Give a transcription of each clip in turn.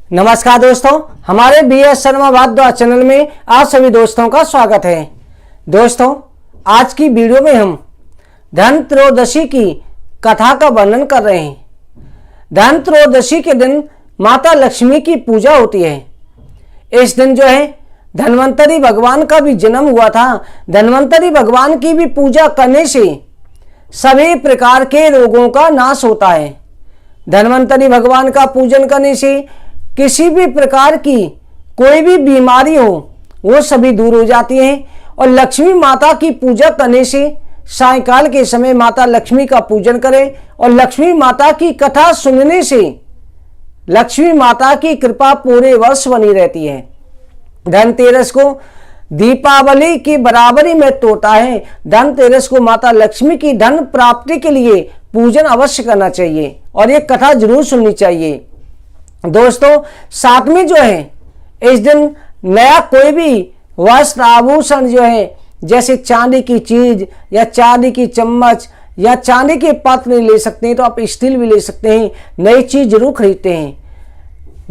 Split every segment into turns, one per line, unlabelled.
नमस्कार दोस्तों, हमारे BS शर्मा वाद्य चैनल में आप सभी दोस्तों का स्वागत है। दोस्तों, आज की वीडियो में हम धन त्रयोदशी की कथा का वर्णन कर रहे हैं। धन त्रयोदशी के दिन माता लक्ष्मी की पूजा होती है। इस दिन जो है धन्वंतरी भगवान का भी जन्म हुआ था। धन्वंतरी भगवान की भी पूजा करने से सभी प्रकार के रोगों का नाश होता है। धन्वंतरी भगवान का पूजन करने से किसी भी प्रकार की कोई भी बीमारी हो वो सभी दूर हो जाती है। और लक्ष्मी माता की पूजा करने से सायंकाल के समय माता लक्ष्मी का पूजन करें और लक्ष्मी माता की कथा सुनने से लक्ष्मी माता की कृपा पूरे वर्ष बनी रहती है। धनतेरस को दीपावली की बराबरी में होता है। धनतेरस को माता लक्ष्मी की धन प्राप्ति के लिए पूजन अवश्य करना चाहिए और ये कथा जरूर सुननी चाहिए। दोस्तों, साथ में जो है इस दिन नया कोई भी वस्त्र आभूषण जो है जैसे चांदी की चीज या चांदी की चम्मच या चांदी के पात्र नहीं ले सकते हैं तो आप स्टील भी ले सकते हैं। नई चीज जरूर खरीदते हैं।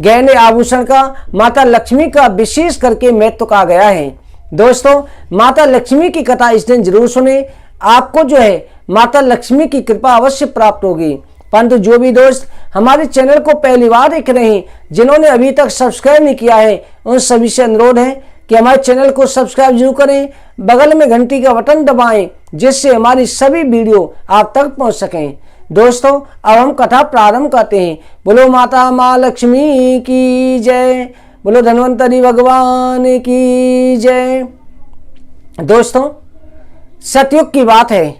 गहने आभूषण का माता लक्ष्मी का विशेष करके महत्व कहा गया है। दोस्तों, माता लक्ष्मी की कथा इस दिन जरूर सुने। आपको जो है माता लक्ष्मी की कृपा अवश्य प्राप्त होगी। परंतु जो भी दोस्त हमारे चैनल को पहली बार देख रहे हैं, जिन्होंने अभी तक सब्सक्राइब नहीं किया है, उन सभी से अनुरोध है कि हमारे चैनल को सब्सक्राइब जरूर करें, बगल में घंटी का बटन दबाएं जिससे हमारी सभी वीडियो आप तक पहुंच सकें। दोस्तों, अब हम कथा प्रारंभ करते हैं। बोलो माता माँ लक्ष्मी की जय, बोलो धन्वंतरी भगवान की जय। दोस्तों, सतयुग की बात है।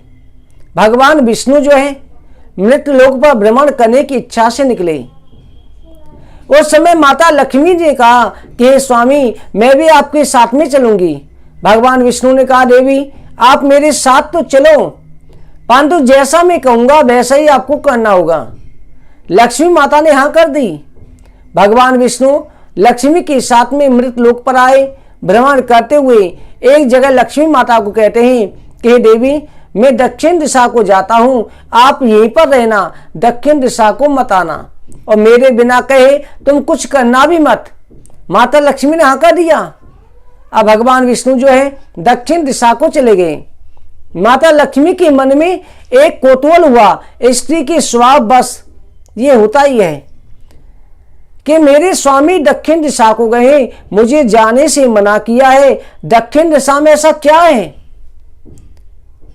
भगवान विष्णु जो है मृत लोक पर भ्रमण करने की इच्छा से निकले। उस समय माता लक्ष्मी ने कहा कि हे स्वामी, मैं भी आपके साथ में चलूंगी। भगवान विष्णु ने कहा, देवी आप मेरे साथ तो चलो, परंतु जैसा मैं कहूंगा वैसा ही आपको करना होगा। लक्ष्मी माता ने हाँ कर दी। भगवान विष्णु लक्ष्मी के साथ में मृत लोक पर आए। भ्रमण करते हुए एक जगह लक्ष्मी माता को कहते हैं कि हे देवी, मैं दक्षिण दिशा को जाता हूं, आप यहीं पर रहना, दक्षिण दिशा को मत आना और मेरे बिना कहे तुम कुछ करना भी मत। माता लक्ष्मी ने हाँ कर दिया। अब भगवान विष्णु जो है दक्षिण दिशा को चले गए। माता लक्ष्मी के मन में एक कौतूहल हुआ। स्त्री के स्वभाव बस ये होता ही है कि मेरे स्वामी दक्षिण दिशा को गए, मुझे जाने से मना किया है। दक्षिण दिशा में ऐसा क्या है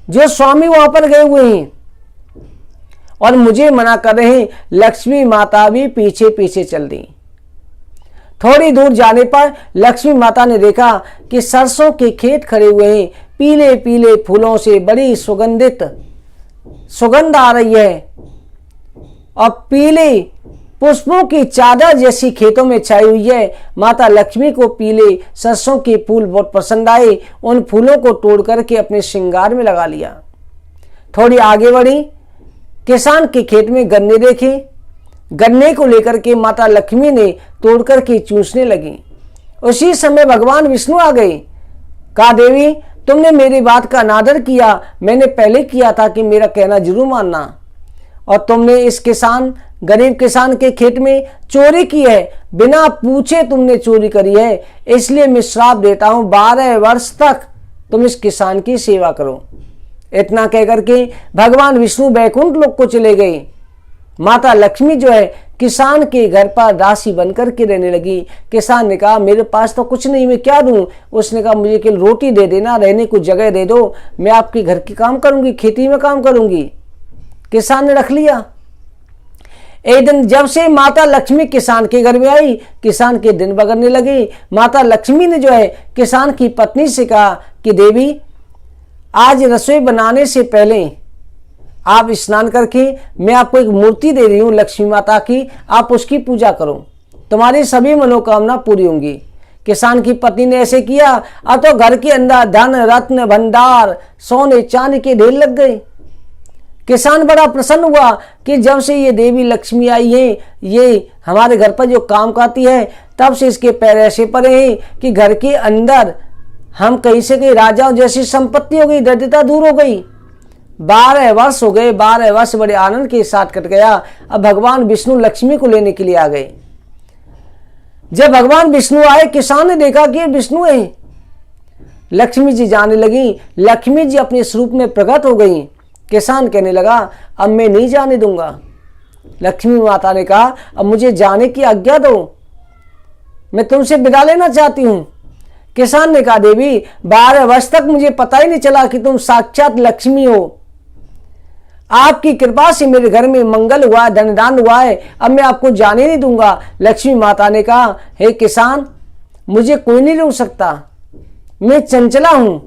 जो स्वामी वहां पर गए हुए हैं और मुझे मना कर रहे हैं। लक्ष्मी माता भी पीछे पीछे चल दी। थोड़ी दूर जाने पर लक्ष्मी माता ने देखा कि सरसों के खेत खड़े हुए हैं। पीले पीले फूलों से बड़ी सुगंध आ रही है और पीले पुष्पों की चादर जैसी खेतों में छाई हुई है। माता लक्ष्मी को पीले सरसों के फूल बहुत पसंद आए। उन फूलों को तोड़ करके अपने श्रृंगार में लगा लिया। थोड़ी आगे बढ़ी, किसान के खेत में गन्ने देखे। गन्ने को लेकर के माता लक्ष्मी ने तोड़ करके चूसने लगी। उसी समय भगवान विष्णु आ गए। कहा, देवी तुमने मेरी बात का अनादर किया। मैंने पहले किया था कि मेरा कहना जरूर मानना, और तुमने इस गरीब किसान के खेत में चोरी की है। बिना पूछे तुमने चोरी करी है, इसलिए मैं श्राप देता हूं 12 वर्ष तक तुम इस किसान की सेवा करो। इतना कहकर के भगवान विष्णु बैकुंठ लोक को चले गए। माता लक्ष्मी जो है किसान के घर पर दासी बनकर के रहने लगी। किसान ने कहा, मेरे पास तो कुछ नहीं, मैं क्या दूं। उसने कहा, मुझे केवल रोटी दे देना, रहने को जगह दे दो, मैं आपके घर के काम करूंगी, खेती में काम करूंगी। किसान ने रख लिया। एक दिन जब से माता लक्ष्मी किसान के घर में आई, किसान के दिन बगड़ने लगे। माता लक्ष्मी ने जो है किसान की पत्नी से कहा कि देवी आज रसोई बनाने से पहले आप स्नान करके मैं आपको एक मूर्ति दे रही हूं लक्ष्मी माता की, आप उसकी पूजा करो, तुम्हारी सभी मनोकामना पूरी होंगी। किसान की पत्नी ने ऐसे किया। अब तो घर के अंदर धन रत्न भंडार सोने चांदी के ढेर लग गए। किसान बड़ा प्रसन्न हुआ कि जब से ये देवी लक्ष्मी आई है, ये हमारे घर पर जो काम करती है, तब से इसके पैर ऐसे पड़े हैं कि घर के अंदर हम कहीं से कहीं राजाओं जैसी संपत्ति हो गई, दरिद्रता दूर हो गई। 12 वर्ष हो गए। 12 वर्ष बड़े आनंद के साथ कट गया। अब भगवान विष्णु लक्ष्मी को लेने के लिए आ गए। जब भगवान विष्णु आए, किसान ने देखा कि ये विष्णु है। लक्ष्मी जी जाने लगी, लक्ष्मी जी अपने स्वरूप में प्रकट हो गई। किसान कहने लगा, अब मैं नहीं जाने दूंगा। लक्ष्मी माता ने कहा, अब मुझे जाने की आज्ञा दो, मैं तुमसे विदा लेना चाहती हूं। किसान ने कहा, देवी 12 वर्ष तक मुझे पता ही नहीं चला कि तुम साक्षात लक्ष्मी हो। आपकी कृपा से मेरे घर में मंगल हुआ है, धनदान हुआ है, अब मैं आपको जाने नहीं दूंगा। लक्ष्मी माता ने कहा, हे किसान, मुझे कोई नहीं रोक सकता, मैं चंचला हूं।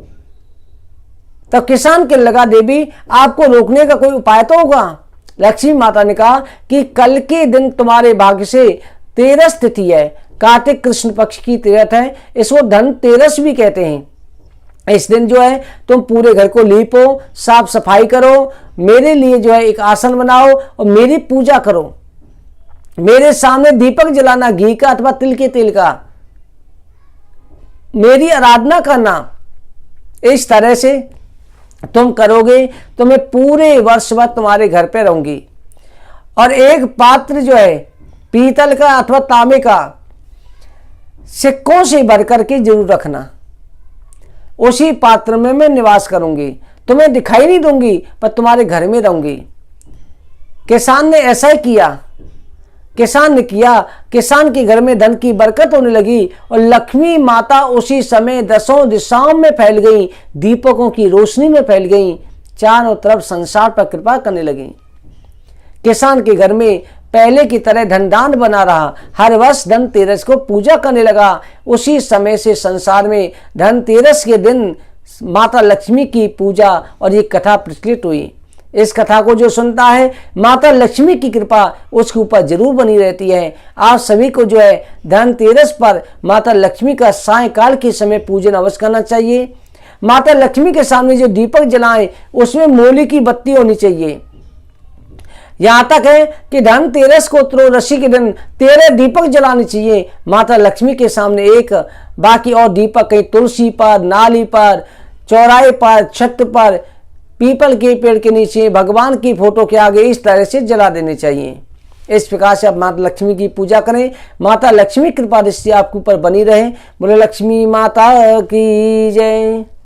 तब किसान के लगा, देवी आपको रोकने का कोई उपाय तो होगा। लक्ष्मी माता ने कहा कि कल के दिन तुम्हारे भाग्य से 13 तिथि है, कार्तिक कृष्ण पक्ष की तीरथ है, इसको धनतेरस भी कहते हैं। इस दिन जो है तुम पूरे घर को लीपो, साफ सफाई करो, मेरे लिए जो है एक आसन बनाओ और मेरी पूजा करो। मेरे सामने दीपक जलाना, घी का अथवा तिल के तेल का, मेरी आराधना करना। इस तरह से तुम करोगे तो मैं पूरे वर्ष भर तुम्हारे घर पे रहूंगी। और एक पात्र जो है पीतल का अथवा तांबे का सिक्कों से भर करके जरूर रखना। उसी पात्र में मैं निवास करूंगी, तुम्हें दिखाई नहीं दूंगी, पर तुम्हारे घर में रहूंगी। किसान ने ऐसा ही किया। किसान ने किया, किसान के घर में धन की बरकत होने लगी और लक्ष्मी माता उसी समय 10 दिशाओं में फैल गई, दीपकों की रोशनी में फैल गई, चारों तरफ संसार पर कृपा करने लगी। किसान के घर में पहले की तरह धनदान बना रहा, हर वर्ष धनतेरस को पूजा करने लगा। उसी समय से संसार में धनतेरस के दिन माता लक्ष्मी की पूजा और ये कथा प्रचलित हुई। इस कथा को जो सुनता है, माता लक्ष्मी की कृपा उसके ऊपर जरूर बनी रहती है। आप सभी को जो है धनतेरस पर माता लक्ष्मी का सायंकाल के समय पूजन अवश्य करना चाहिए। माता लक्ष्मी के सामने जो दीपक जलाएं उसमें मोली की बत्ती होनी चाहिए। यहां तक है कि धनतेरस को त्रयोदशी के दिन 13 दीपक जलाने चाहिए माता लक्ष्मी के सामने एक, बाकी और दीपक कहीं तुलसी पर, नाली पर, चौराहे पर, छत पर, पीपल के पेड़ के नीचे, भगवान की फोटो के आगे इस तरह से जला देने चाहिए। इस प्रकार से आप माता लक्ष्मी की पूजा करें। माता लक्ष्मी कृपा दृष्टि आपके ऊपर बनी रहे। बोले लक्ष्मी माता की जय।